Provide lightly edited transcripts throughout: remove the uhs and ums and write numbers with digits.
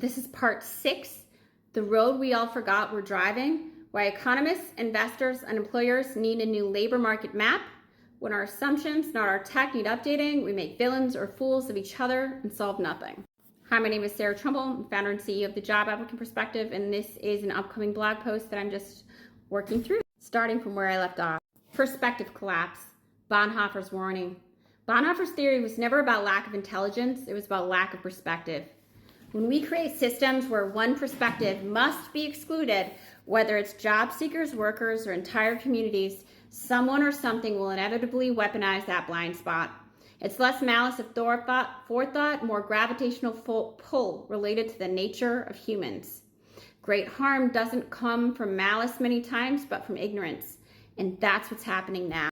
This is part 6, the road we all forgot we're driving, why economists, investors, and employers need a new labor market map. When our assumptions, not our tech, need updating, we make villains or fools of each other and solve nothing. Hi, my name is Sarah Trumbull. I'm founder and CEO of the Job Applicant Perspective, and this is an upcoming blog post that I'm just working through, starting from where I left off. Perspective collapse. Bonhoeffer's warning. Bonhoeffer's theory was never about lack of intelligence, it was about lack of perspective. When we create systems where one perspective must be excluded, whether it's job seekers, workers, or entire communities, someone or something will inevitably weaponize that blind spot. It's less malice of forethought, more gravitational pull related to the nature of humans. Great harm doesn't come from malice many times, but from ignorance. And that's what's happening now.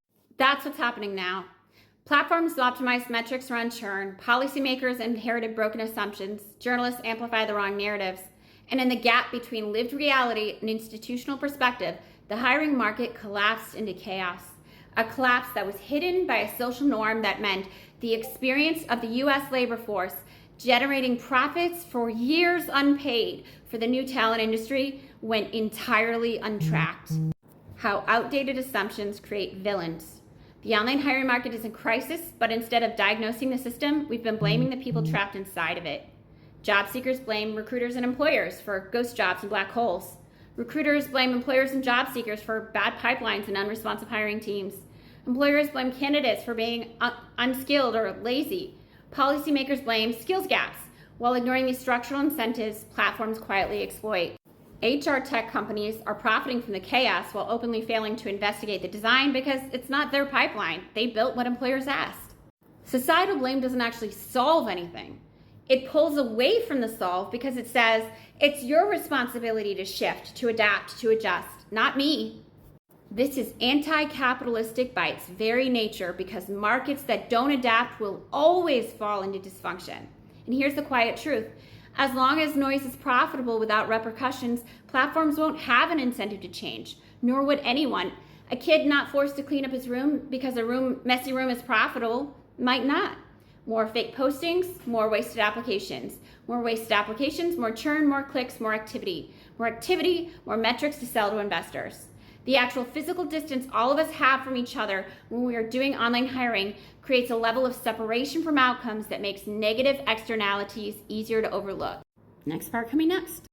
Platforms optimize metrics around churn, policymakers inherited broken assumptions, journalists amplify the wrong narratives, and in the gap between lived reality and institutional perspective, the hiring market collapsed into chaos. A collapse that was hidden by a social norm that meant the experience of the U.S. labor force generating profits for years unpaid for the new talent industry went entirely untracked. How outdated assumptions create villains. The online hiring market is in crisis, but instead of diagnosing the system, we've been blaming the people trapped inside of it. Job seekers blame recruiters and employers for ghost jobs and black holes. Recruiters blame employers and job seekers for bad pipelines and unresponsive hiring teams. Employers blame candidates for being unskilled or lazy. Policymakers blame skills gaps, while ignoring these structural incentives platforms quietly exploit. HR tech companies are profiting from the chaos while openly failing to investigate the design because it's not their pipeline. They built what employers asked. Societal blame doesn't actually solve anything. It pulls away from the solve because it says it's your responsibility to shift, to adapt, to adjust, not me. This is anti-capitalistic by its very nature because markets that don't adapt will always fall into dysfunction. And here's the quiet truth. As long as noise is profitable without repercussions, platforms won't have an incentive to change, nor would anyone. A kid not forced to clean up his room because a messy room is profitable might not. More fake postings, more wasted applications. More wasted applications, more churn, more clicks, more activity. More activity, more metrics to sell to investors. The actual physical distance all of us have from each other when we are doing online hiring creates a level of separation from outcomes that makes negative externalities easier to overlook. Next part coming next.